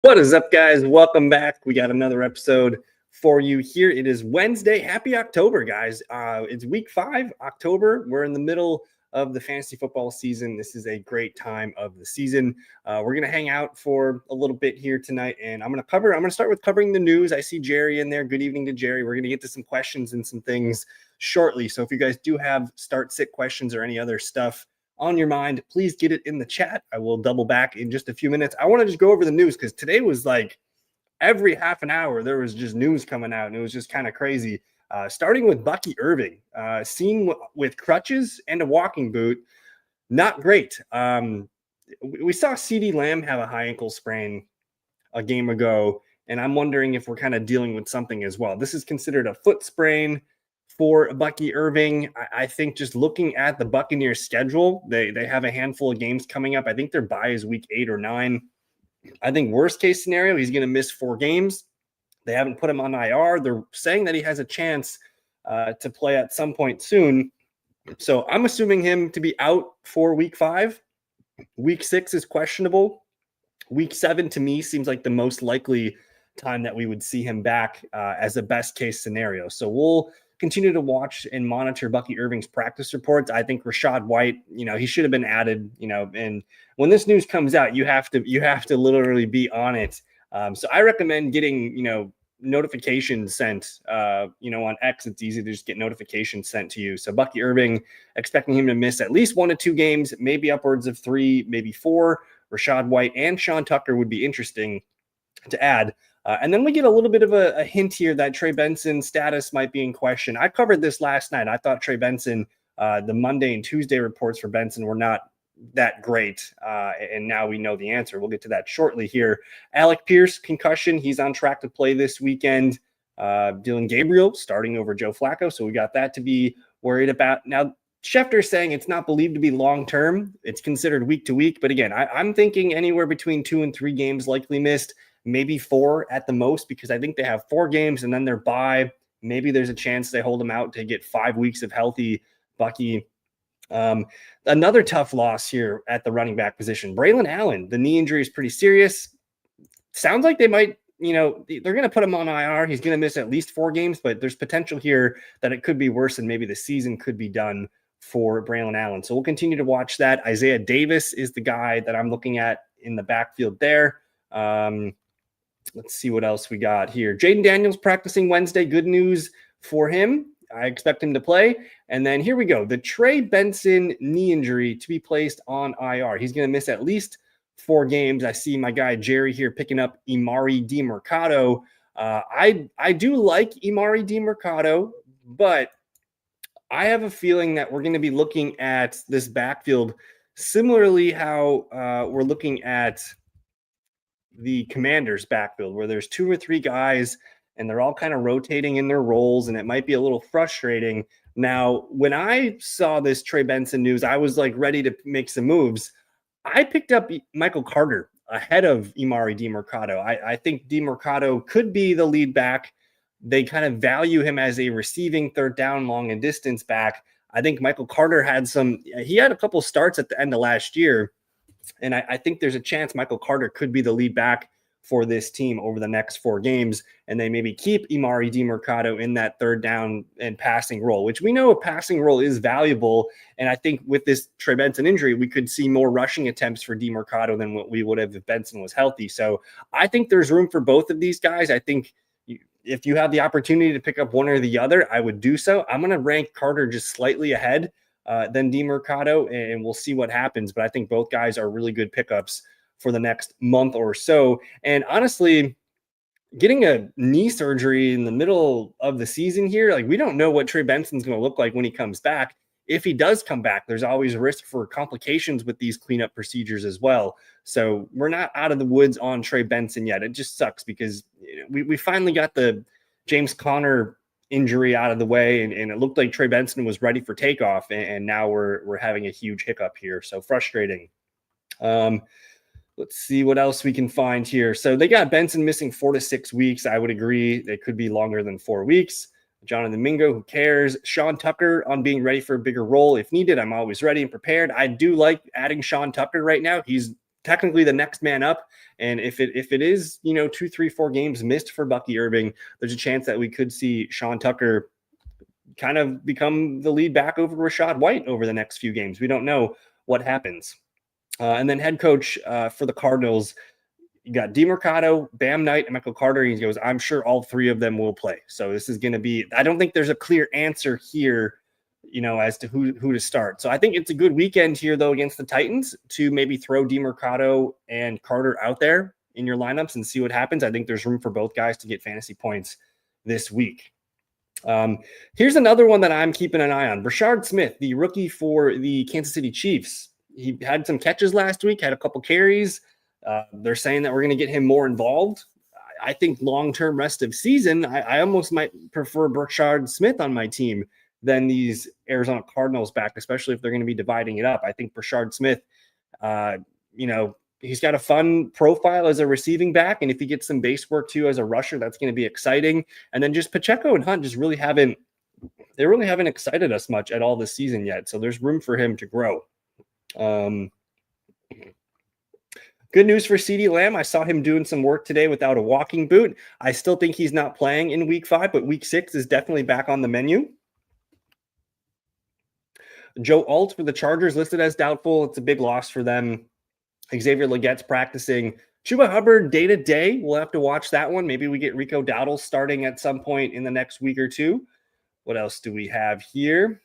What is up, guys? Welcome back. We got another episode for you here. It is Wednesday. Happy October, guys. It's week 5, October. We're in the middle of the fantasy football season. This is a great time of the season. We're going to hang out for a little bit here tonight, and I'm going to start with covering the news. I see Jerry in there. Good evening to Jerry. We're going to get to some questions and some things shortly. So if you guys do have start-sit questions or any other stuff on your mind, please get it in the chat. I will double back in just a few minutes. I want to just go over the news because today was like every half an hour there was just news coming out, and it was just kind of crazy. Starting with Bucky Irving, seen with crutches and a walking boot. Not great. We saw CeeDee Lamb have a high ankle sprain a game ago, and I'm wondering if we're kind of dealing with something as well. This is considered a foot sprain for Bucky Irving. I think just looking at the Buccaneers schedule, they have a handful of games coming up. I think their bye is week 8 or 9. I think worst case scenario, he's going to miss 4 games. They haven't put him on IR. They're saying that he has a chance to play at some point soon. So I'm assuming him to be out for week 5. Week 6 is questionable. Week 7 to me seems like the most likely time that we would see him back as a best case scenario. So we'll continue to watch and monitor Bucky Irving's practice reports. I think Rachaad White, he should have been added, and when this news comes out, you have to literally be on it. So I recommend getting, notifications sent, on X. It's easy to just get notifications sent to you. So Bucky Irving, expecting him to miss at least 1 to 2 games, maybe upwards of 3, maybe 4. Rachaad White and Sean Tucker would be interesting to add. And then we get a little bit of a hint here that Trey Benson's status might be in question. I covered this last night. I thought Trey Benson, the Monday and Tuesday reports for Benson were not that great. And now we know the answer. We'll get to that shortly here. Alec Pierce, concussion. He's on track to play this weekend. Dylan Gabriel starting over Joe Flacco. So we got that to be worried about. Now, Schefter's saying it's not believed to be long-term. It's considered week to week. But again, I'm thinking anywhere between 2 and 3 games likely missed. Maybe 4 at the most, because I think they have 4 games and then they're bye. Maybe there's a chance they hold him out to get 5 weeks of healthy Bucky. Another tough loss here at the running back position. Braylon Allen, the knee injury is pretty serious. Sounds like they might, they're going to put him on IR. He's going to miss at least 4 games, but there's potential here that it could be worse and maybe the season could be done for Braylon Allen. So we'll continue to watch that. Isaiah Davis is the guy that I'm looking at in the backfield there. Let's see what else we got here. Jaden Daniels practicing Wednesday. Good news for him. I expect him to play. And then here we go. The Trey Benson knee injury to be placed on IR. He's going to miss at least 4 games. I see my guy Jerry here picking up Emari Demercado. I do like Emari Demercado, but I have a feeling that we're going to be looking at this backfield similarly how we're looking at the Commanders backfield, where there's 2 or 3 guys and they're all kind of rotating in their roles, and it might be a little frustrating. Now, when I saw this Trey Benson news, I was like ready to make some moves. I picked up Michael Carter ahead of Emari Demercado. I think Demercado could be the lead back. They kind of value him as a receiving third down, long and distance back. I think Michael Carter had a couple starts at the end of last year. And I think there's a chance Michael Carter could be the lead back for this team over the next 4 games, and they maybe keep Emari Demercado in that third down and passing role, which we know a passing role is valuable. And I think with this Trey Benson injury, we could see more rushing attempts for Demercado than what we would have if Benson was healthy. So I think there's room for both of these guys. I think if you have the opportunity to pick up one or the other, I would do so. I'm going to rank Carter just slightly ahead than Demercado, and we'll see what happens. But I think both guys are really good pickups for the next month or so. And honestly, getting a knee surgery in the middle of the season here, like we don't know what Trey Benson's going to look like when he comes back. If he does come back, there's always risk for complications with these cleanup procedures as well. So we're not out of the woods on Trey Benson yet. It just sucks because we finally got the James Conner injury out of the way, and it looked like Trey Benson was ready for takeoff, and now we're having a huge hiccup here. So frustrating. Let's see what else we can find here. So they got Benson missing 4 to 6 weeks. I would agree. They could be longer than 4 weeks. Jonathan Mingo, who cares? Sean Tucker on being ready for a bigger role if needed. I'm always ready and prepared. I do like adding Sean Tucker right now. He's technically the next man up. And if it is, 2, 3, 4 games missed for Bucky Irving, there's a chance that we could see Sean Tucker kind of become the lead back over Rachaad White over the next few games. We don't know what happens. And then head coach for the Cardinals, you got DeMercado, Bam Knight, and Michael Carter. He goes, I'm sure all three of them will play. So this is going to be, I don't think there's a clear answer here, as to who to start. So I think it's a good weekend here, though, against the Titans to maybe throw DeMercado and Carter out there in your lineups and see what happens. I think there's room for both guys to get fantasy points this week. Here's another one that I'm keeping an eye on. Brashard Smith, the rookie for the Kansas City Chiefs. He had some catches last week, had a couple carries. They're saying that we're going to get him more involved. I think long-term rest of season, I almost might prefer Brashard Smith on my team than these Arizona Cardinals back, especially if they're going to be dividing it up. I think Brashard Smith, he's got a fun profile as a receiving back, and if he gets some base work too as a rusher, that's going to be exciting. And then just Pacheco and Hunt just really haven't excited us much at all this season yet. So there's room for him to grow. Good news for CeeDee Lamb. I saw him doing some work today without a walking boot. I still think he's not playing in week 5, but week 6 is definitely back on the menu. Joe Alt for the Chargers listed as doubtful. It's a big loss for them. Xavier Legette's practicing. Chuba Hubbard day-to-day. We'll have to watch that one. Maybe we get Rico Dowdle starting at some point in the next week or two. What else do we have here?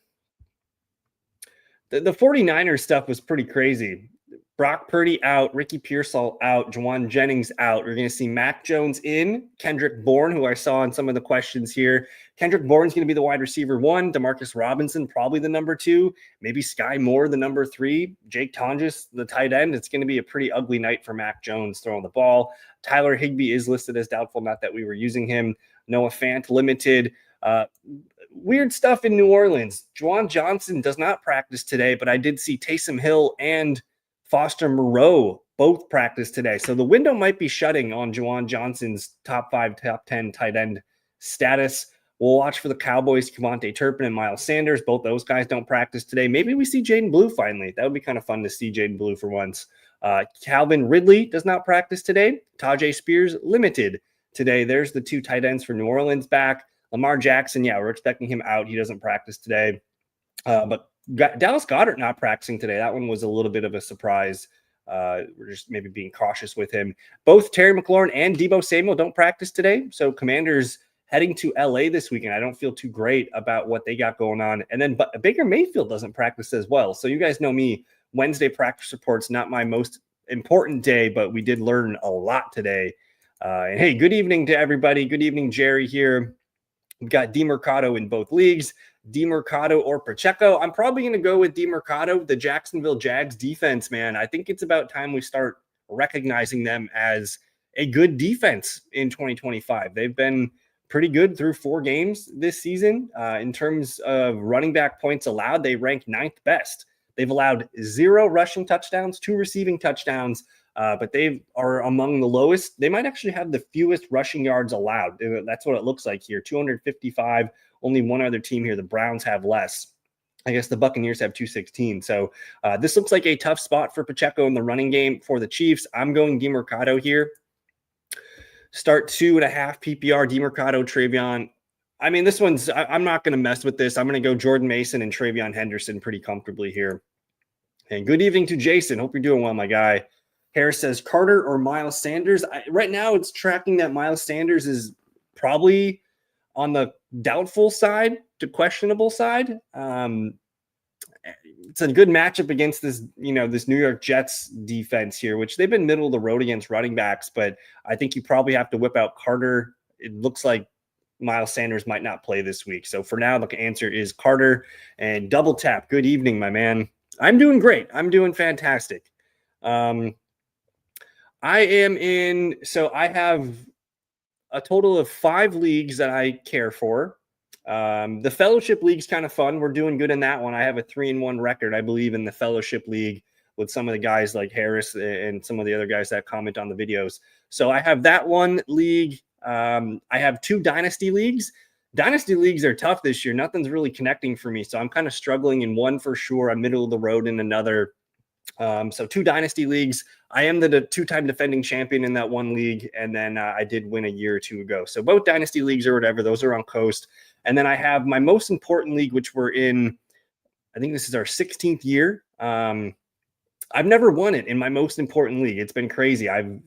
The 49ers stuff was pretty crazy. Brock Purdy out, Ricky Pearsall out, Juwan Jennings out. We're going to see Mac Jones in, Kendrick Bourne, who I saw in some of the questions here. Kendrick Bourne's going to be the wide receiver 1, Demarcus Robinson probably the number 2, maybe Sky Moore the number 3, Jake Tonjes the tight end. It's going to be a pretty ugly night for Mac Jones throwing the ball. Tyler Higbee is listed as doubtful, not that we were using him. Noah Fant limited. Weird stuff in New Orleans. Juwan Johnson does not practice today, but I did see Taysom Hill and Foster Moreau both practice today. So the window might be shutting on Juwan Johnson's top 5, top 10 tight end status. We'll watch for the Cowboys, Kevontae Turpin and Miles Sanders. Both those guys don't practice today. Maybe we see Jaden Blue finally. That would be kind of fun to see Jaden Blue for once. Calvin Ridley does not practice today. Tajay Spears limited today. There's the 2 tight ends for New Orleans back. Lamar Jackson, we're expecting him out. He doesn't practice today. But Dallas Goedert not practicing today. That one was a little bit of a surprise. We're just maybe being cautious with him. Both Terry McLaurin and Deebo Samuel don't practice today. So Commanders heading to LA this weekend. I don't feel too great about what they got going on. And then Baker Mayfield doesn't practice as well. So you guys know me, Wednesday practice reports, not my most important day, but we did learn a lot today. And hey, good evening to everybody. Good evening, Jerry here. We've got DeMercado in both leagues. DeMercado or Pacheco. I'm probably going to go with DeMercado. The Jacksonville Jags defense, man. I think it's about time we start recognizing them as a good defense in 2025. They've been pretty good through 4 games this season. In terms of running back points allowed, they rank 9th best. They've allowed 0 rushing touchdowns, 2 receiving touchdowns, but they are among the lowest. They might actually have the fewest rushing yards allowed. That's what it looks like here, 255. Only one other team here, the Browns, have less. I guess the Buccaneers have 216. So this looks like a tough spot for Pacheco in the running game for the Chiefs. I'm going DeMercado here. Start 2.5 PPR, DeMercado, Travion. I mean, this one's, I'm not going to mess with this. I'm going to go Jordan Mason and Travion Henderson pretty comfortably here. And good evening to Jason. Hope you're doing well, my guy. Harris says Carter or Miles Sanders. Right now it's tracking that Miles Sanders is probably on the doubtful side to questionable side. It's a good matchup against this, this New York Jets defense here, which they've been middle of the road against running backs, but I think you probably have to whip out Carter. It looks like Miles Sanders might not play this week. So for now, the answer is Carter. And double tap. Good evening, my man. I'm doing great. I'm doing fantastic. I have a total of 5 leagues that I care for. The fellowship league's kind of fun. We're doing good in that one. I have a 3-1 record, I believe, in the fellowship league with some of the guys like Harris and some of the other guys that comment on the videos. So I have that one league. I have 2 dynasty leagues. Dynasty leagues are tough this year. Nothing's really connecting for me. So I'm kind of struggling in one for sure. I'm middle of the road in another. So 2 dynasty leagues. I am the 2-time defending champion in that one league, and then I did win a year or two ago. So both dynasty leagues or whatever, those are on Coast. And then I have my most important league, which we're in. I think this is our 16th year. I've never won it in my most important league. It's been crazy. I've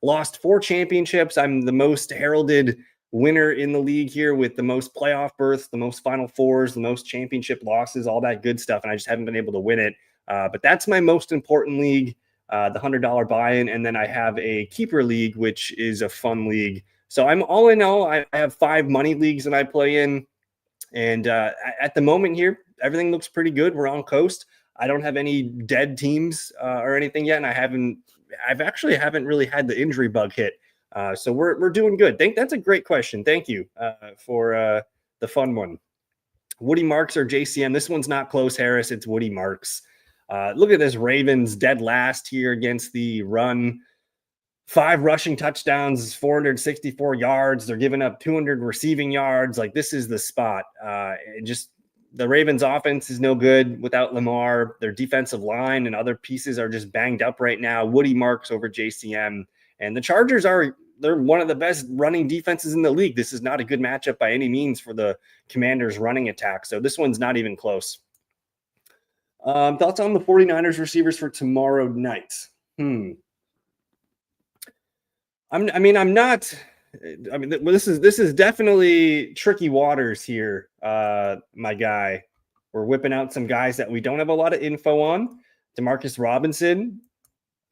lost 4 championships. I'm the most heralded winner in the league here with the most playoff berths, the most Final Fours, the most championship losses, all that good stuff. And I just haven't been able to win it. But that's my most important league, the $100 buy-in. And then I have a keeper league, which is a fun league. So I'm all in all, I have 5 money leagues that I play in. And at the moment here, everything looks pretty good. We're on Coast. I don't have any dead teams or anything yet. And I've actually haven't really had the injury bug hit. So we're doing good. That's a great question. Thank you for the fun one. Woody Marks or JCM. This one's not close, Harris. It's Woody Marks. Look at this Ravens dead last here against the run. 5 rushing touchdowns, 464 yards. They're giving up 200 receiving yards. Like, this is the spot. The Ravens offense is no good without Lamar. Their defensive line and other pieces are just banged up right now. Woody Marks over JCM. And the Chargers they're one of the best running defenses in the league. This is not a good matchup by any means for the Commanders' running attack. So this one's not even close. Thoughts on the 49ers receivers for tomorrow night? This is definitely tricky waters here, my guy. We're whipping out some guys that we don't have a lot of info on. Demarcus Robinson,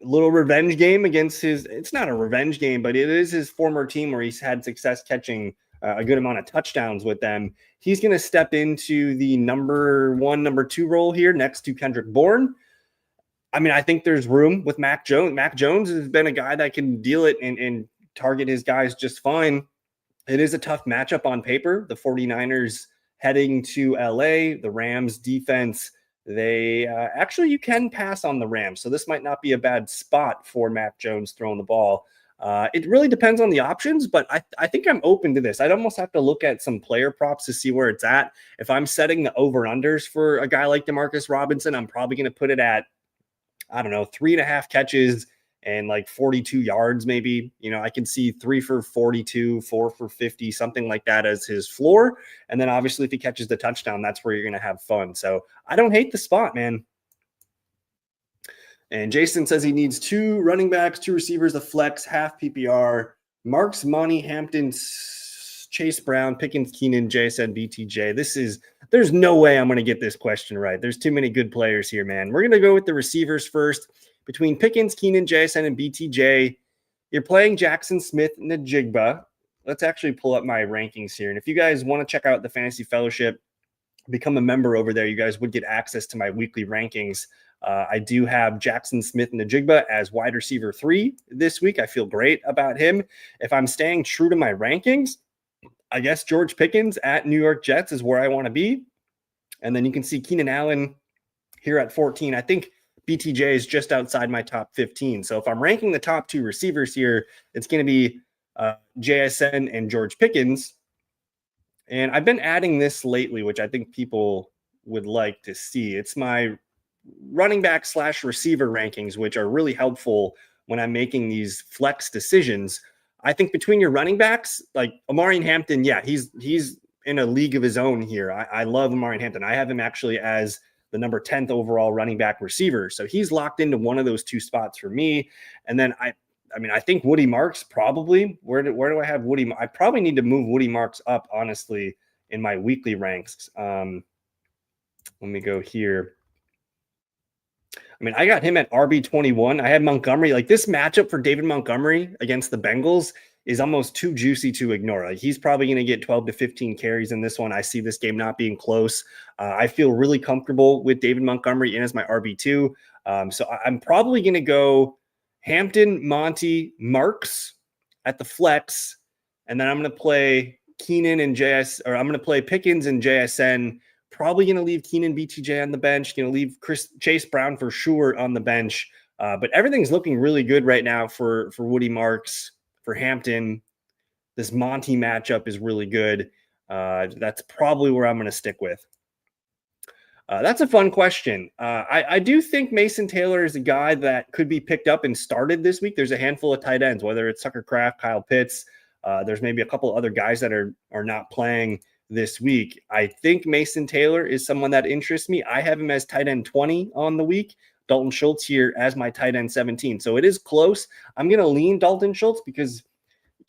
a little revenge game against it's not a revenge game, but it is his former team where he's had success catching a good amount of touchdowns with them. He's going to step into the number 1, number 2 role here next to Kendrick Bourne. I think there's room with Mac Jones. Mac Jones has been a guy that can deal it and target his guys just fine. It is a tough matchup on paper. The 49ers heading to LA, the Rams defense, you can pass on the Rams. So this might not be a bad spot for Mac Jones throwing the ball. It really depends on the options, but I think I'm open to this. I'd almost have to look at some player props to see where it's at. If I'm setting the over-unders for a guy like Demarcus Robinson, I'm probably going to put it at, 3.5 catches and like 42 yards, maybe. I can see 3 for 42, 4 for 50, something like that as his floor. And then obviously if he catches the touchdown, that's where you're going to have fun. So I don't hate the spot, man. And Jason says he needs 2 running backs, 2 receivers, a flex, half PPR. Marks, Monty, Hampton, Chase Brown, Pickens, Keenan, JSN, BTJ. There's no way I'm going to get this question right. There's too many good players here, man. We're going to go with the receivers first. Between Pickens, Keenan, JSN, and BTJ, you're playing Jackson Smith and Najigba. Let's actually pull up my rankings here. And if you guys want to check out the Fantasy Fellowship, become a member over there, you guys would get access to my weekly rankings. I do have Jackson Smith and Najigba as wide receiver 3 this week. I feel great about him. If I'm staying true to my rankings, I guess George Pickens at New York Jets is where I want to be. And then you can see Keenan Allen here at 14. I think BTJ is just outside my top 15. So if I'm ranking the top 2 receivers here, it's going to be JSN and George Pickens. And I've been adding this lately, which I think people would like to see. It's my running back / receiver rankings, which are really helpful when I'm making these flex decisions. I think between your running backs, like Omarion Hampton, yeah, he's in a league of his own here. I love Omarion Hampton. I have him actually as the number 10th overall running back receiver. So he's locked into one of those 2 spots for me. And then I think Woody Marks probably. Where do I have Woody? I probably need to move Woody Marks up, honestly, in my weekly ranks. Let me go here. I got him at RB21. I had Montgomery. Like, this matchup for David Montgomery against the Bengals is almost too juicy to ignore. Like, he's probably going to get 12 to 15 carries in this one. I see this game not being close. I feel really comfortable with David Montgomery in as my RB2. So I'm probably going to go Hampton, Monty, Marks at the flex, and then I'm going to play Keenan and I'm going to play Pickens and JSN. Probably going to leave Keenan, BTJ on the bench. Going to leave Chase Brown for sure on the bench. But everything's looking really good right now for Woody Marks, for Hampton. This Monty matchup is really good. That's probably where I'm going to stick with. That's a fun question. I do think Mason Taylor is a guy that could be picked up and started this week. There's a handful of tight ends, whether it's Tucker Kraft, Kyle Pitts. There's maybe a couple other guys that are not playing this week. I think Mason Taylor is someone that interests me. I have him as tight end 20 on the week. Dalton Schultz here as my tight end 17. So it is close. I'm going to lean Dalton Schultz because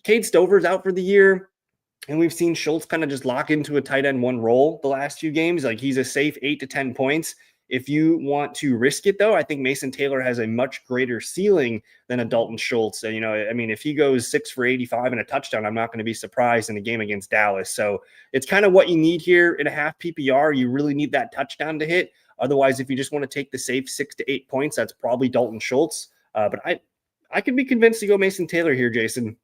Cade Stover's out for the year. And we've seen Schultz kind of just lock into a tight end one role the last few games. Like he's a safe 8 to 10 points. If you want to risk it, though, I think Mason Taylor has a much greater ceiling than a Dalton Schultz. So, if he goes 6 for 85 and a touchdown, I'm not going to be surprised in a game against Dallas. So it's kind of what you need here in a half PPR. You really need that touchdown to hit. Otherwise, if you just want to take the safe 6 to 8 points, that's probably Dalton Schultz. But I could be convinced to go Mason Taylor here, Jason.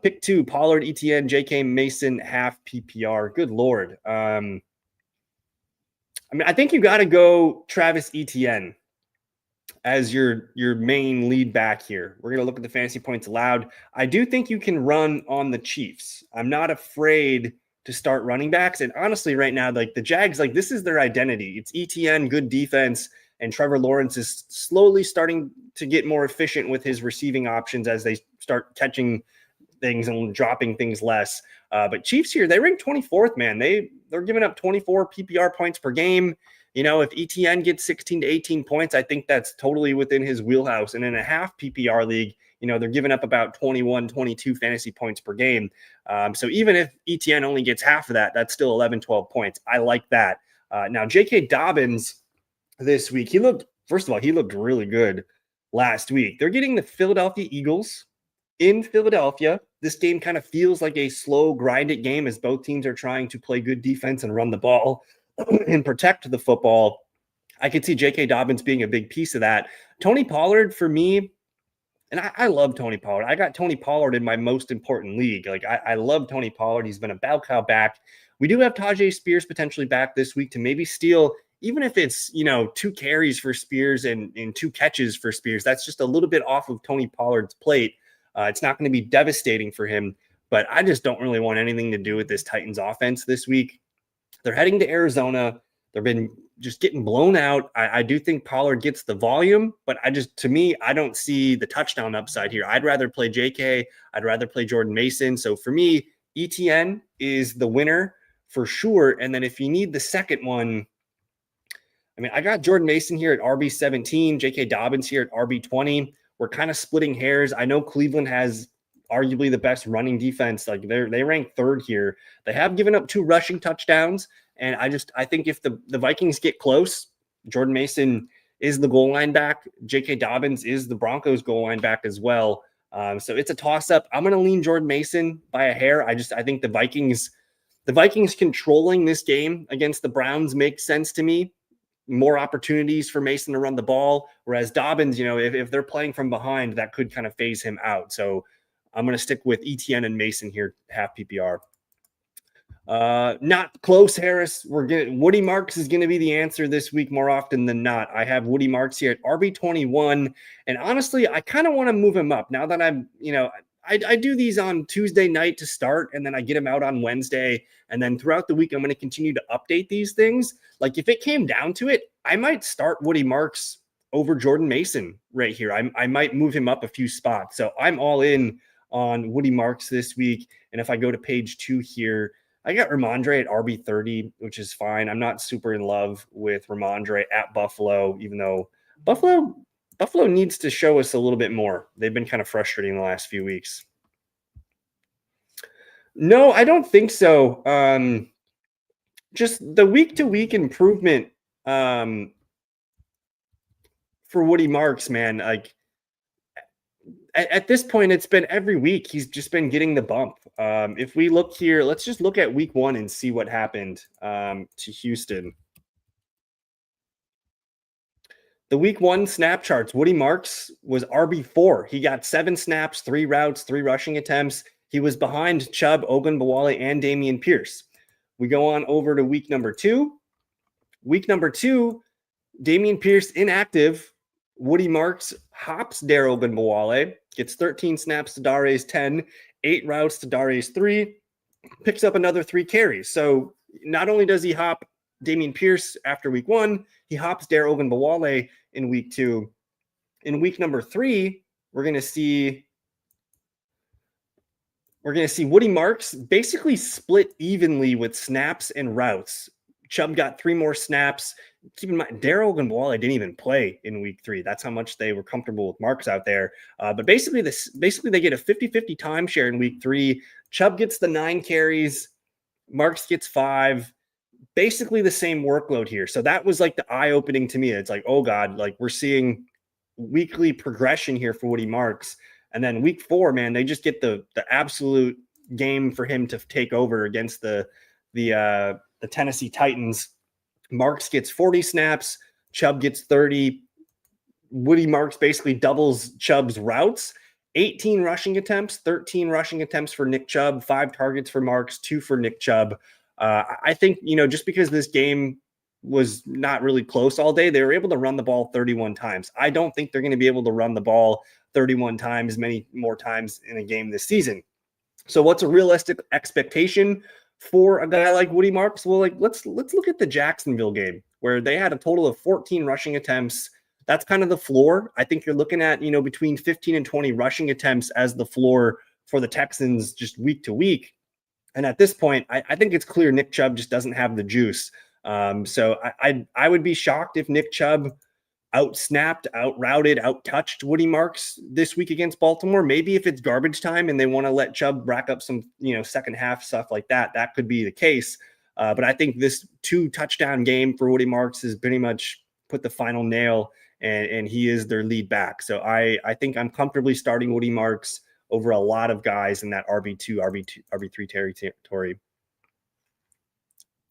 Pick 2, Pollard, ETN, JK, Mason, half PPR. Good Lord. I think you got to go Travis Etienne as your main lead back here. We're going to look at the fantasy points allowed. I do think you can run on the Chiefs. I'm not afraid to start running backs. And honestly, right now, like the Jags, like this is their identity. It's Etienne, good defense, and Trevor Lawrence is slowly starting to get more efficient with his receiving options as they start catching things and dropping things less. But Chiefs here, they rank 24th, man. They're giving up 24 PPR points per game. If ETN gets 16 to 18 points, I think that's totally within his wheelhouse. And in a half PPR league, they're giving up about 21, 22 fantasy points per game. So even if ETN only gets half of that, that's still 11, 12 points. I like that. Now, J.K. Dobbins this week, he looked really good last week. They're getting the Philadelphia Eagles in Philadelphia. This game kind of feels like a slow, grinded game as both teams are trying to play good defense and run the ball and protect the football. I could see J.K. Dobbins being a big piece of that. Tony Pollard, for me, and I love Tony Pollard. I got Tony Pollard in my most important league. Like I love Tony Pollard. He's been a bell cow back. We do have Tajay Spears potentially back this week to maybe steal, even if it's 2 carries for Spears and 2 catches for Spears. That's just a little bit off of Tony Pollard's plate. It's not going to be devastating for him, but I just don't really want anything to do with this Titans offense this week. They're heading to Arizona. They've been just getting blown out. I do think Pollard gets the volume, but to me, I don't see the touchdown upside here. I'd rather play JK. I'd rather play Jordan Mason. So for me, ETN is the winner for sure. And then if you need the second one, I got Jordan Mason here at RB17, J.K. Dobbins here at RB20. We're kind of splitting hairs. I know Cleveland has arguably the best running defense. Like they rank 3rd here. They have given up 2 rushing touchdowns. And I think if the Vikings get close, Jordan Mason is the goal line back. J.K. Dobbins is the Broncos goal line back as well. So it's a toss up. I'm going to lean Jordan Mason by a hair. I think the Vikings controlling this game against the Browns makes sense to me. More opportunities for Mason to run the ball, whereas Dobbins, if they're playing from behind, that could kind of phase him out. So I'm going to stick with ETN and Mason here, half PPR. Not close, Harris. Woody Marks is going to be the answer this week more often than not. I have Woody Marks here at RB21, and honestly, I kind of want to move him up now that I'm, I do these on Tuesday night to start, and then I get them out on Wednesday. And then throughout the week, I'm going to continue to update these things. Like if it came down to it, I might start Woody Marks over Jordan Mason right here. I might move him up a few spots. So I'm all in on Woody Marks this week. And if I go to page 2 here, I got Ramondre at RB30, which is fine. I'm not super in love with Ramondre at Buffalo, even though Buffalo needs to show us a little bit more. They've been kind of frustrating the last few weeks. No, I don't think so. Just the week-to-week improvement for Woody Marks, man. Like at this point, it's been every week. He's just been getting the bump. If we look here, let's just look at week 1 and see what happened to Houston. The week 1 snap charts, Woody Marks was RB4. He got 7 snaps, 3 routes, 3 rushing attempts. He was behind Chubb, Ogunbowale, and Dameon Pierce. We go on over to week number 2. Week number 2, Dameon Pierce inactive. Woody Marks hops Dare Ogunbowale, gets 13 snaps to Dare's 10, 8 routes to Dare's 3, picks up another 3 carries. So not only does he hop Dameon Pierce after week 1. He hops Dare Ogunbowale in week 2. In week number 3, we're going to see Woody Marks basically split evenly with snaps and routes. Chubb got 3 more snaps. Keep in mind, Daryl Ogunbowale didn't even play in week 3. That's how much they were comfortable with Marks out there. But basically they get a 50-50 timeshare in week 3. Chubb gets the 9 carries. Marks gets 5. Basically the same workload here. So that was like the eye-opening to me. It's like, oh God, like we're seeing weekly progression here for Woody Marks. And then week 4, man, they just get the absolute game for him to take over against the Tennessee Titans. Marks gets 40 snaps. Chubb gets 30. Woody Marks basically doubles Chubb's routes. 18 rushing attempts, 13 rushing attempts for Nick Chubb, 5 targets for Marks, 2 for Nick Chubb. I think, just because this game was not really close all day, they were able to run the ball 31 times. I don't think they're going to be able to run the ball 31 times, many more times in a game this season. So what's a realistic expectation for a guy like Woody Marks? Well, like let's look at the Jacksonville game where they had a total of 14 rushing attempts. That's kind of the floor. I think you're looking at, between 15 and 20 rushing attempts as the floor for the Texans just week to week. And at this point, I think it's clear Nick Chubb just doesn't have the juice. So I would be shocked if Nick Chubb out-snapped, out-routed, out-touched Woody Marks this week against Baltimore. Maybe if it's garbage time and they want to let Chubb rack up some, second half stuff like that, that could be the case. But I think this 2-touchdown game for Woody Marks has pretty much put the final nail, and he is their lead back. So I think I'm comfortably starting Woody Marks over a lot of guys in that RB2, RB3 territory.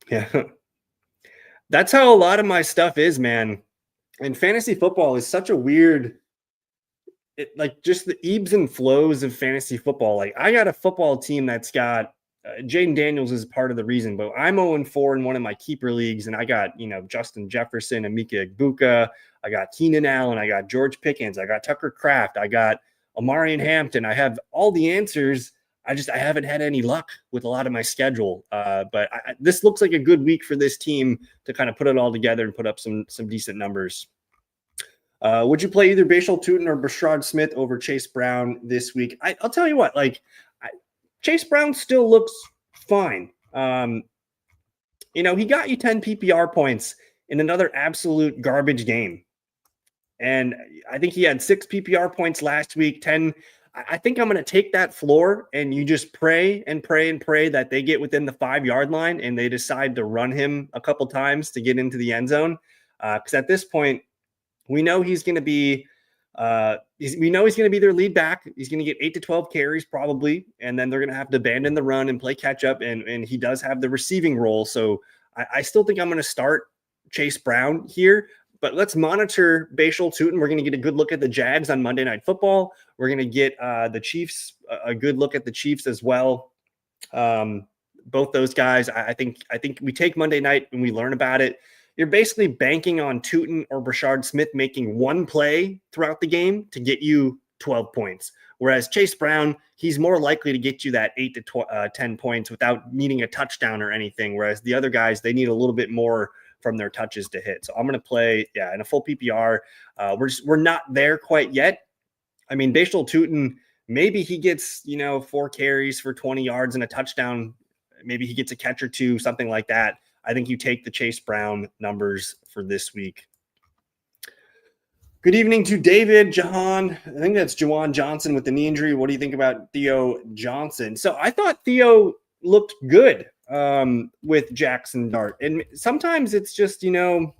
Yeah. That's how a lot of my stuff is, man. And fantasy football is such a weird, like just the ebbs and flows of fantasy football. Like I got a football team that's got Jaden Daniels is part of the reason, but I'm 0-4 in one of my keeper leagues. And I got, Justin Jefferson, Emeka Egbuka. I got Keenan Allen. I got George Pickens. I got Tucker Kraft. I got Amarian Hampton. I have all the answers. I haven't had any luck with a lot of my schedule. But this looks like a good week for this team to kind of put it all together and put up some decent numbers. Would you play either Bashal Tutin or Brashard Smith over Chase Brown this week? I'll tell you what, Chase Brown still looks fine. He got you 10 PPR points in another absolute garbage game. And I think he had 6 PPR points last week, 10. I think I'm going to take that floor and you just pray and pray and pray that they get within the 5-yard line and they decide to run him a couple times to get into the end zone. Because at this point, we know he's going to be their lead back. He's going to get 8 to 12 carries probably, and then they're going to have to abandon the run and play catch up. And he does have the receiving role, so I still think I'm going to start Chase Brown here. But let's monitor Bashal Tutin. We're going to get a good look at the Jags on Monday Night Football. We're going to get the Chiefs, a good look at the Chiefs as well. Both those guys, I think we take Monday night and we learn about it. You're basically banking on Tutin or Brashard Smith making one play throughout the game to get you 12 points. Whereas Chase Brown, he's more likely to get you that 8 to 10 points without needing a touchdown or anything. Whereas the other guys, they need a little bit more from their touches to hit. So I'm going to play, in a full PPR. We're not there quite yet. I mean, Bashal Tutin, maybe he gets, 4 carries for 20 yards and a touchdown. Maybe he gets a catch or 2, something like that. I think you take the Chase Brown numbers for this week. Good evening to David, Jahan. I think that's Jawan Johnson with the knee injury. What do you think about Theo Johnson? So I thought Theo looked good with Jackson Dart. And sometimes it's just, a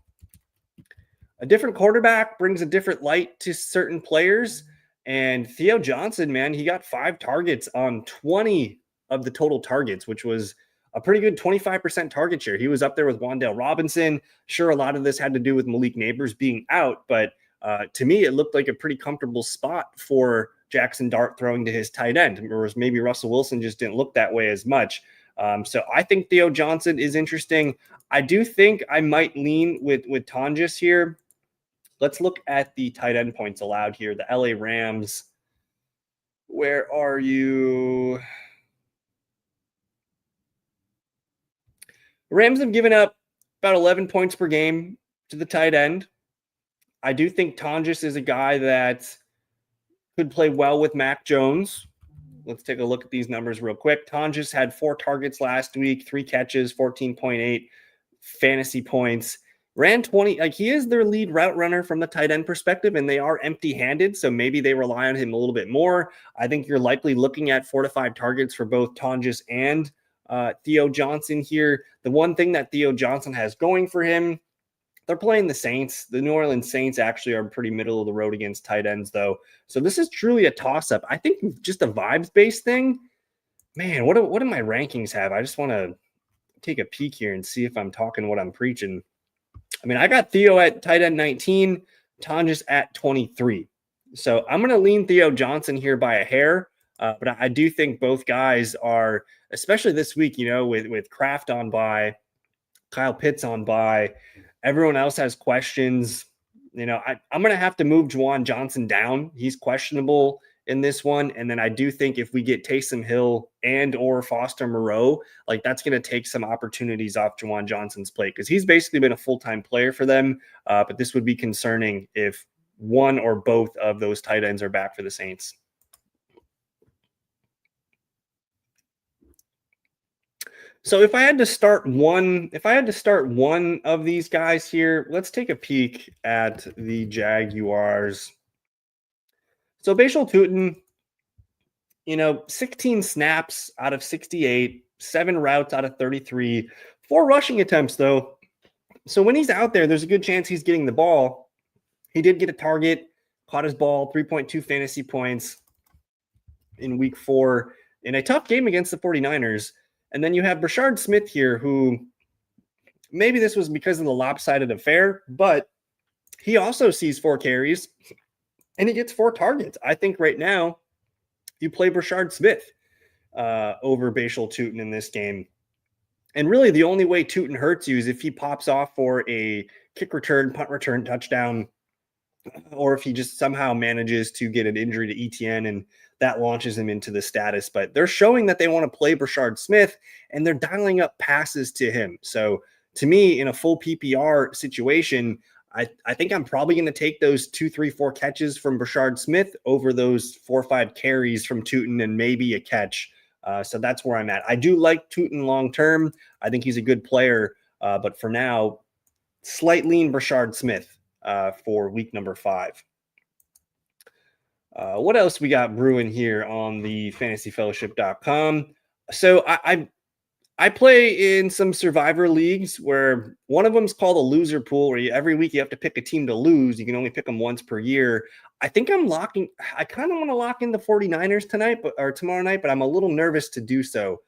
different quarterback brings a different light to certain players. And Theo Johnson, man, he got 5 targets on 20 of the total targets, which was a pretty good 25% target share. He was up there with Wan'Dale Robinson. Sure, a lot of this had to do with Malik Neighbors being out, but to me, it looked like a pretty comfortable spot for Jackson Dart throwing to his tight end, whereas maybe Russell Wilson just didn't look that way as much. So I think Theo Johnson is interesting. I do think I might lean with Tonjes here. Let's look at the tight end points allowed here. The LA Rams. Where are you? Rams have given up about 11 points per game to the tight end. I do think Tonjes is a guy that could play well with Mac Jones. Let's take a look at these numbers real quick. Tonjes had 4 targets last week, 3 catches, 14.8 fantasy points. Ran 20, like he is their lead route runner from the tight end perspective, and they are empty-handed, so maybe they rely on him a little bit more. I think you're likely looking at 4 to 5 targets for both Tonjes and Theo Johnson here. The one thing that Theo Johnson has going for him, they're playing the Saints. The New Orleans Saints actually are pretty middle of the road against tight ends, though. So this is truly a toss-up. I think just a vibes-based thing. Man, what do my rankings have? I just want to take a peek here and see if I'm talking what I'm preaching. I mean, I got Theo at tight end 19, Tonjes at 23. So I'm going to lean Theo Johnson here by a hair. But I do think both guys are, especially this week, with Kraft on bye, Kyle Pitts on bye, everyone else has questions. I'm going to have to move Juwan Johnson down. He's questionable in this one. And then I do think if we get Taysom Hill and or Foster Moreau, like that's going to take some opportunities off Juwan Johnson's plate because he's basically been a full-time player for them. But this would be concerning if one or both of those tight ends are back for the Saints. So if I had to start one of these guys here, let's take a peek at the Jaguars. So Bashal Tutin, 16 snaps out of 68, 7 routes out of 33, 4 rushing attempts though. So when he's out there, there's a good chance he's getting the ball. He did get a target, caught his ball, 3.2 fantasy points in week 4 in a tough game against the 49ers. And then you have Brashard Smith here, who maybe this was because of the lopsided affair, but he also sees 4 carries and he gets 4 targets. I think right now you play Brashard Smith over Bashal Tutin in this game. And really the only way Tutin hurts you is if he pops off for a kick return, punt return, touchdown, or if he just somehow manages to get an injury to ETN and that launches him into the status. But they're showing that they want to play Brashard Smith and they're dialing up passes to him. So to me, in a full PPR situation, I think I'm probably going to take those 2, 3, 4 catches from Brashard Smith over those 4 or 5 carries from Tutin and maybe a catch. So that's where I'm at. I do like Tutin long-term. I think he's a good player. But for now, slight lean Brashard Smith for week number 5. What else we got brewing here on the fantasyfellowship.com? So I play in some survivor leagues where one of them is called a loser pool, where every week you have to pick a team to lose. You can only pick them once per year. I think I kind of want to lock in the 49ers tomorrow night, but I'm a little nervous to do so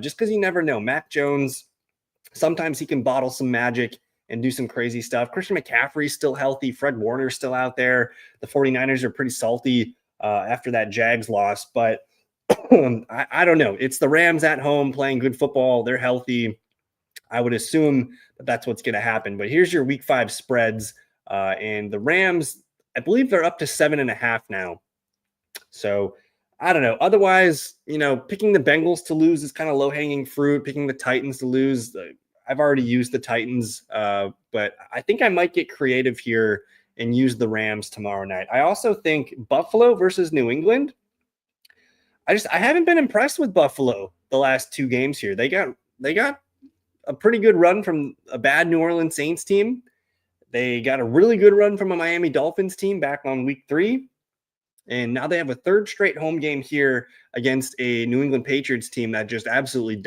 just because you never know. Mac Jones, sometimes he can bottle some magic and do some crazy stuff. Christian McCaffrey's still healthy. Fred Warner's still out there. The 49ers are pretty salty after that Jags loss, but I don't know. It's the Rams at home playing good football. They're healthy. I would assume that that's what's going to happen. But here's your week 5 spreads. And the Rams, I believe they're up to 7.5 now. So I don't know. Otherwise, picking the Bengals to lose is kind of low-hanging fruit. Picking the Titans to lose, I've already used the Titans. But I think I might get creative here and use the Rams tomorrow night. I also think Buffalo versus New England. I haven't been impressed with Buffalo the last 2 games here. They got a pretty good run from a bad New Orleans Saints team. They got a really good run from a Miami Dolphins team back on week 3. And now they have a 3rd straight home game here against a New England Patriots team that just absolutely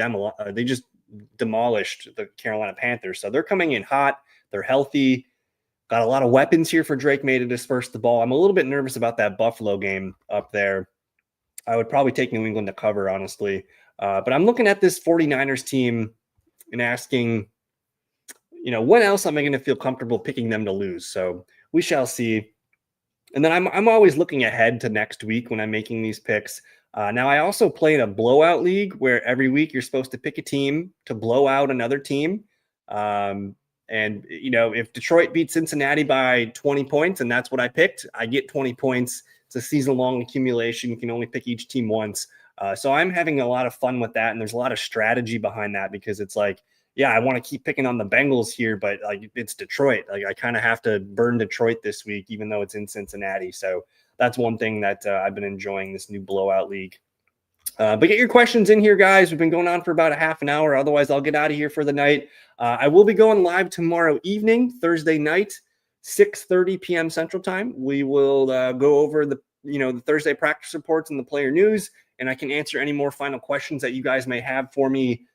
demolished the Carolina Panthers. So they're coming in hot. They're healthy. Got a lot of weapons here for Drake May to disperse the ball. I'm a little bit nervous about that Buffalo game up there. I would probably take New England to cover, honestly. But I'm looking at this 49ers team and asking, when else am I going to feel comfortable picking them to lose? So we shall see. And then I'm always looking ahead to next week when I'm making these picks. Now, I also play in a blowout league where every week you're supposed to pick a team to blow out another team. And, if Detroit beats Cincinnati by 20 points, and that's what I picked, I get 20 points. It's a season-long accumulation. You can only pick each team once. So I'm having a lot of fun with that, and there's a lot of strategy behind that because it's like, yeah, I want to keep picking on the Bengals here, but like it's Detroit. Like I kind of have to burn Detroit this week, even though it's in Cincinnati. So that's one thing that I've been enjoying this new blowout league. But get your questions in here, guys. We've been going on for about a half an hour. Otherwise, I'll get out of here for the night. I will be going live tomorrow evening, Thursday night, 6:30 p.m. Central Time. We will go over the Thursday practice reports and the player news, and I can answer any more final questions that you guys may have for me.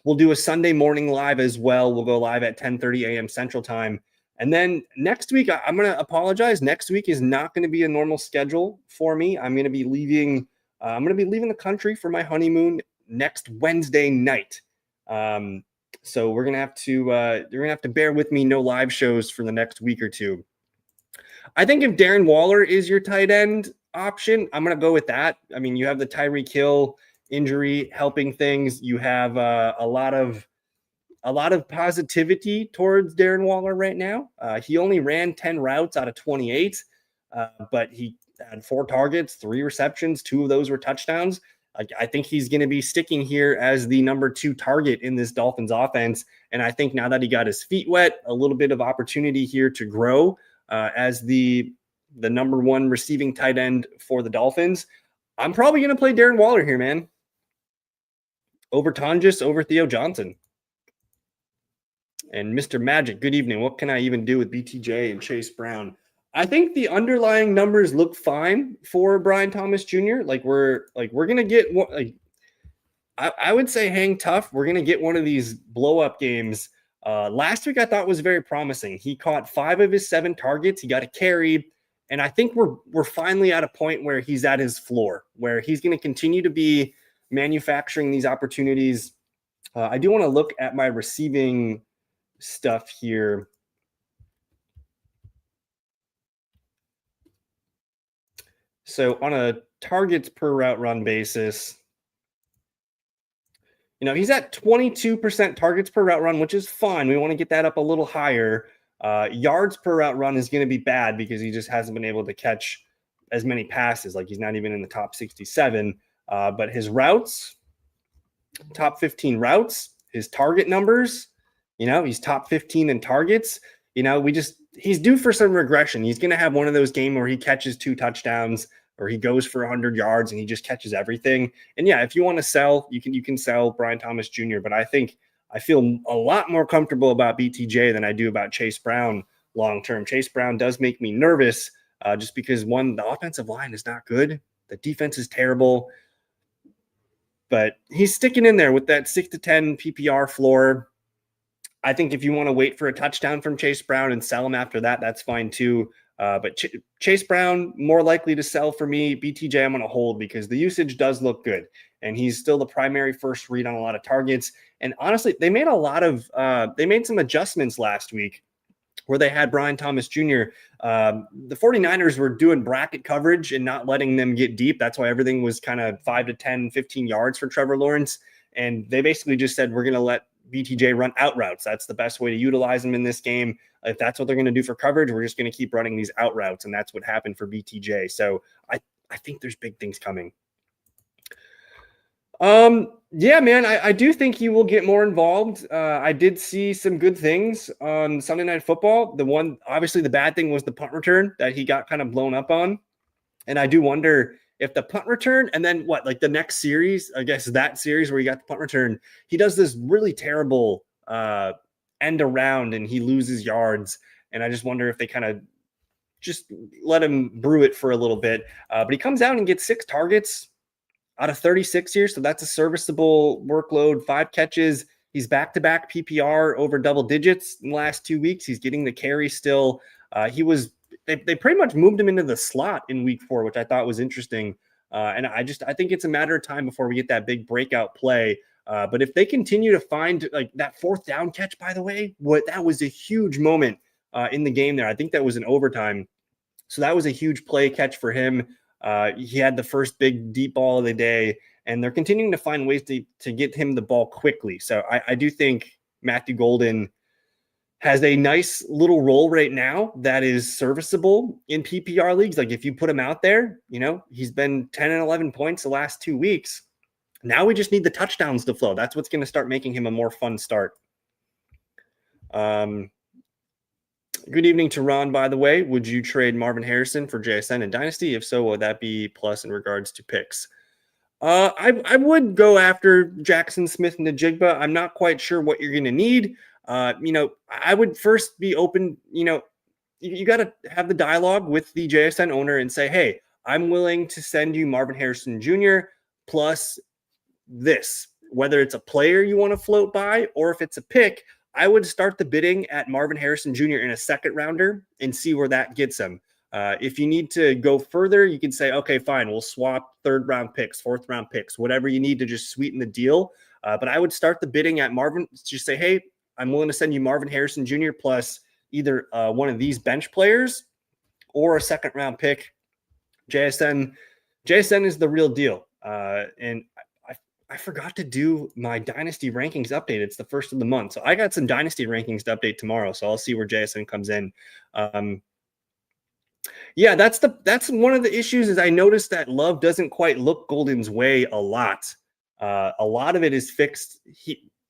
We'll do a Sunday morning live as well. We'll go live at 10:30 a.m. Central Time. And then next week, I'm going to apologize. Next week is not going to be a normal schedule for me. I'm going to be leaving. I'm going to be leaving the country for my honeymoon next Wednesday night. So you're going to have to bear with me. No live shows for the next week or two. I think if Darren Waller is your tight end option, I'm going to go with that. I mean, you have the Tyreek Hill injury helping things. You have a lot of positivity towards Darren Waller right now. He only ran 10 routes out of 28, but he had 4 targets, 3 receptions. 2 of those were touchdowns. I think he's going to be sticking here as the number 2 target in this Dolphins offense. And I think now that he got his feet wet, a little bit of opportunity here to grow as the number 1 receiving tight end for the Dolphins. I'm probably going to play Darren Waller here, man. Over Tonjes, over Theo Johnson. And Mr. Magic, good evening. What can I even do with BTJ and Chase Brown? I think the underlying numbers look fine for Brian Thomas Jr. We're gonna get one. I would say hang tough. We're gonna get one of these blow up games. Last week I thought was very promising. He caught 5 of his 7 targets. He got a carry, and I think we're finally at a point where he's at his floor, where he's gonna continue to be manufacturing these opportunities. I do want to look at my receiving stuff here. So on a targets per route run basis, he's at 22% targets per route run, which is fine. We want to get that up a little higher. Yards per route run is going to be bad because he just hasn't been able to catch as many passes. Like he's not even in the top 67. But his routes, top 15 routes, his target numbers, he's top 15 in targets. He's due for some regression. He's going to have one of those games where he catches 2 touchdowns or he goes for 100 yards and he just catches everything. And yeah, if you want to sell, you can sell Brian Thomas Jr. But I feel a lot more comfortable about BTJ than I do about Chase Brown long term. Chase Brown does make me nervous just because, one, the offensive line is not good. The defense is terrible. But he's sticking in there with that 6 to 10 PPR floor. I think if you want to wait for a touchdown from Chase Brown and sell him after that, that's fine too. But Chase Brown, more likely to sell for me. BTJ, I'm going to hold because the usage does look good. And he's still the primary first read on a lot of targets. And honestly, they made some adjustments last week where they had Brian Thomas Jr. The 49ers were doing bracket coverage and not letting them get deep. That's why everything was kind of 5 to 10, 15 yards for Trevor Lawrence. And they basically just said, we're going to let BTJ run out routes. That's the best way to utilize him in this game. If that's what they're going to do for coverage, we're just going to keep running these out routes. And that's what happened for BTJ. So I think there's big things coming. Yeah, man, I do think he will get more involved. I did see some good things on Sunday Night Football. Obviously the bad thing was the punt return that he got kind of blown up on. And I do wonder if the punt return and then the next series, I guess that series where he got the punt return, he does this really terrible end around and he loses yards. And I just wonder if they kind of just let him brew it for a little bit. But he comes out and gets 6 targets out of 36 here. So that's a serviceable workload, 5 catches. He's back-to-back PPR over double digits in the last 2 weeks. He's getting the carry still. They pretty much moved him into the slot in week 4, which I thought was interesting. And I think it's a matter of time before we get that big breakout play. But if they continue to find that 4th down catch, by the way, that was a huge moment in the game there. I think that was in overtime. So that was a huge play catch for him. He had the first big deep ball of the day, and they're continuing to find ways to get him the ball quickly. So I do think Matthew Golden has a nice little role right now that is serviceable in PPR leagues. Like if you put him out there, he's been 10 and 11 points the last 2 weeks. Now we just need the touchdowns to flow. That's what's going to start making him a more fun start. Good evening to Ron, by the way. Would you trade Marvin Harrison for JSN and Dynasty? If so, would that be plus in regards to picks? I would go after Jackson Smith and Najigba. I'm not quite sure what you're going to need. I would first be open. You got to have the dialogue with the JSN owner and say, hey, I'm willing to send you Marvin Harrison Jr. plus this, whether it's a player you want to float by or if it's a pick. I would start the bidding at Marvin Harrison Jr. in a second rounder and see where that gets him. If you need to go further, you can say, okay, fine, we'll swap third round picks, fourth round picks, whatever you need to just sweeten the deal. But I would start the bidding at Marvin. Just say, hey, I'm willing to send you Marvin Harrison Jr. plus either one of these bench players or a second round pick. JSN is the real deal. And I forgot to do my Dynasty rankings update. It's the first of the month. So I got some Dynasty rankings to update tomorrow. So I'll see where JSN comes in. Yeah, that's one of the issues is I noticed that Love doesn't quite look Golden's way a lot. A lot of it is fixed.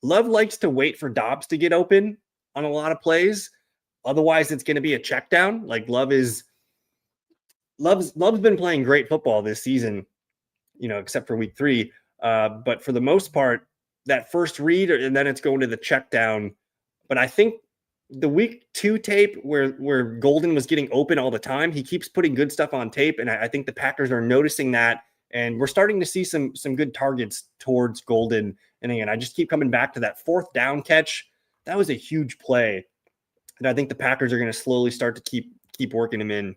Love likes to wait for Dobbs to get open on a lot of plays. Otherwise, it's going to be a check down. Like Love's been playing great football this season, except for week 3. But for the most part, that first read and then it's going to the check down. But I think the week 2 tape where Golden was getting open all the time, he keeps putting good stuff on tape. And I think the Packers are noticing that. And we're starting to see some good targets towards Golden. And again, I just keep coming back to that fourth down catch. That was a huge play. And I think the Packers are going to slowly start to keep working him in.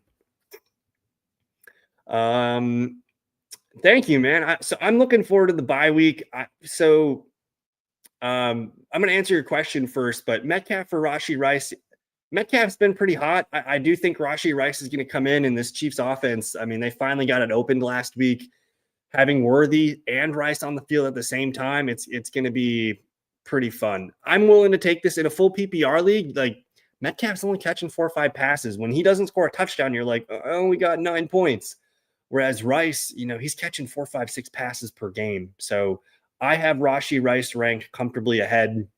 Thank you, man. So I'm looking forward to the bye week. I'm going to answer your question first, but Metcalf for Rashee Rice. Metcalf's been pretty hot. I do think Rashee Rice is going to come in this Chiefs offense. I mean, they finally got it opened last week. Having Worthy and Rice on the field at the same time, it's going to be pretty fun. I'm willing to take this in a full PPR league. Like Metcalf's only catching 4 or 5 passes. When he doesn't score a touchdown, you're like, oh, we got 9 points. Whereas Rice, he's catching 4, 5, 6 passes per game. So I have Rashee Rice ranked comfortably ahead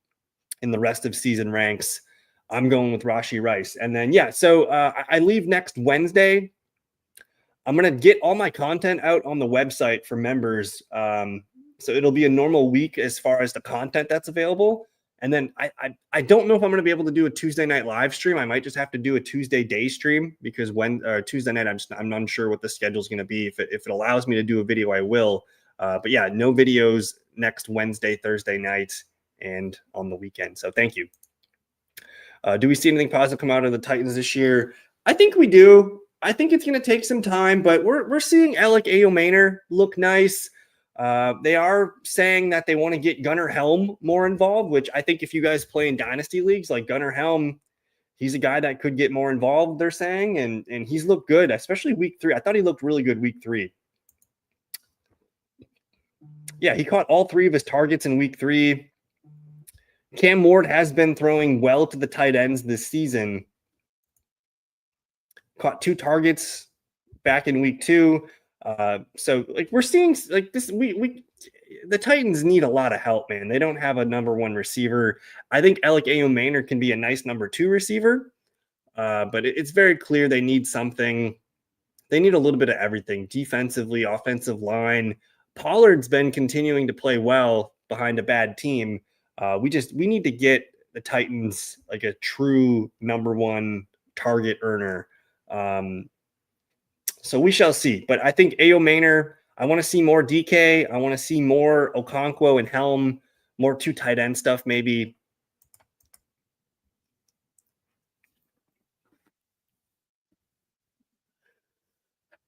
in the rest of season ranks. I'm going with Rashee Rice. And then, so I leave next Wednesday. I'm going to get all my content out on the website for members. So it'll be a normal week as far as the content that's available. And then I don't know if I'm going to be able to do a Tuesday night live stream. I might just have to do a Tuesday day stream because Tuesday night, I'm not sure what the schedule is going to be. If it allows me to do a video, I will. But yeah, no videos next Wednesday, Thursday night, and on the weekend. So thank you. Do we see anything positive come out of the Titans this year? I think we do. I think it's going to take some time, but we're seeing Alec Ayomaner look nice. They are saying that they want to get Gunnar Helm more involved, which I think if you guys play in dynasty leagues, like Gunnar Helm, he's a guy that could get more involved, they're saying, and he's looked good, especially week 3. I thought he looked really good week 3. Yeah, he caught all 3 of his targets in week 3. Cam Ward has been throwing well to the tight ends this season. Caught 2 targets back in week 2. So like we're seeing like this, the Titans need a lot of help, man. They don't have a number 1 receiver. I think Alec Ayomaner can be a nice number 2 receiver, but it's very clear they need something. They need a little bit of everything, defensively, offensive line. Pollard's been continuing to play well behind a bad team. We need to get the Titans like a true number 1 target earner. So we shall see. But I think Ayomaner, I want to see more DK. I want to see more Okonkwo and Helm, more 2 tight end stuff maybe.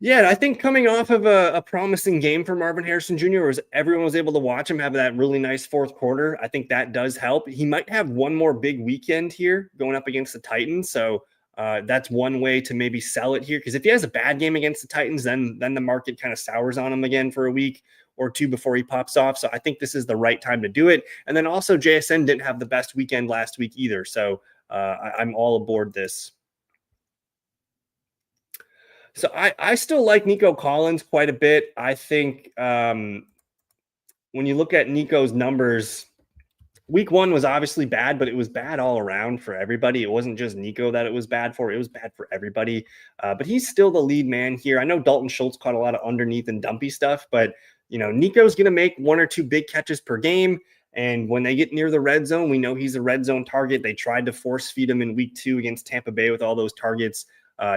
Yeah, I think coming off of a promising game for Marvin Harrison Jr., where everyone was able to watch him have that really nice fourth quarter, I think that does help. He might have one more big weekend here going up against the Titans. So that's one way to maybe sell it here. Because if he has a bad game against the Titans, then the market kind of sours on him again for a week or 2 before he pops off. So I think this is the right time to do it. And then also JSN didn't have the best weekend last week either. So I'm all aboard this. So I still like Nico Collins quite a bit. I think when you look at Nico's numbers, week 1 was obviously bad, but it was bad all around for everybody. It wasn't just Nico that it was bad for. It was bad for everybody. But he's still the lead man here. I know Dalton Schultz caught a lot of underneath and dumpy stuff, but Nico's going to make 1 or 2 big catches per game. And when they get near the red zone, we know he's a red zone target. They tried to force feed him in week 2 against Tampa Bay with all those targets.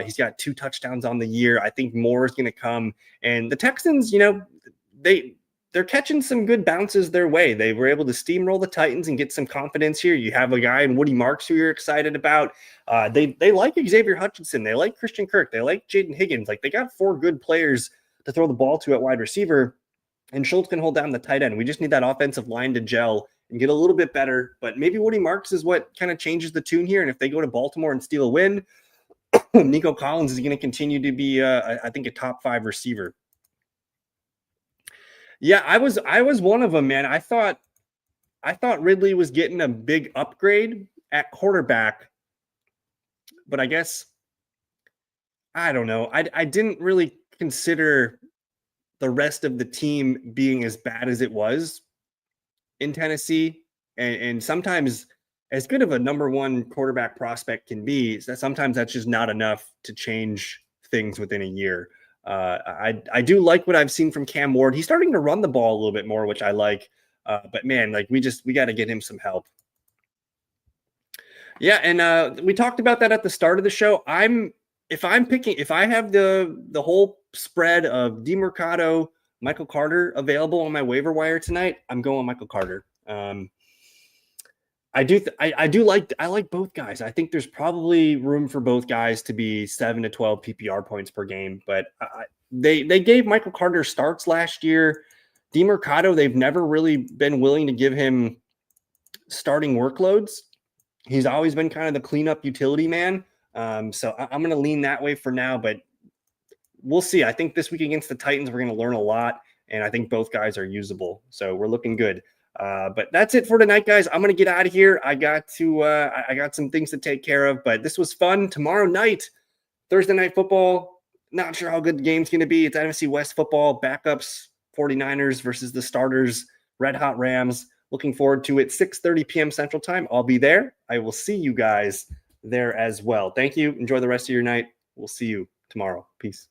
He's got 2 touchdowns on the year. I think more is going to come. And the Texans, they're catching some good bounces their way. They were able to steamroll the Titans and get some confidence here. You have a guy in Woody Marks who you're excited about. They like Xavier Hutchinson. They like Christian Kirk. They like Jaden Higgins. Like, they got 4 good players to throw the ball to at wide receiver, and Schultz can hold down the tight end. We just need that offensive line to gel and get a little bit better. But maybe Woody Marks is what kind of changes the tune here. And if they go to Baltimore and steal a win, Nico Collins is going to continue to be, I think, a top 5 receiver. Yeah, I was one of them, man. I thought Ridley was getting a big upgrade at quarterback, but I guess, I don't know. I didn't really consider the rest of the team being as bad as it was in Tennessee. And sometimes, as good of a number 1 quarterback prospect can be, sometimes that's just not enough to change things within a year. I do like what I've seen from Cam Ward. He's starting to run the ball a little bit more, which I like. But man, like, we got to get him some help. Yeah, and we talked about that at the start of the show. If I have the whole spread of DeMercado, Michael Carter available on my waiver wire tonight, I'm going Michael Carter. I like both guys. I think there's probably room for both guys to be 7 to 12 PPR points per game, but they gave Michael Carter starts last year. DeMercado, they've never really been willing to give him starting workloads. He's always been kind of the cleanup utility man. So I'm going to lean that way for now, but we'll see. I think this week against the Titans, we're going to learn a lot, and I think both guys are usable. So we're looking good. But that's it for tonight, guys. I'm going to get out of here. I got some things to take care of, but this was fun. Tomorrow night, Thursday Night Football. Not sure how good the game's going to be. It's NFC West football. Backups, 49ers versus the starters, Red Hot Rams. Looking forward to it. 6:30 p.m. Central Time. I'll be there. I will see you guys there as well. Thank you. Enjoy the rest of your night. We'll see you tomorrow. Peace.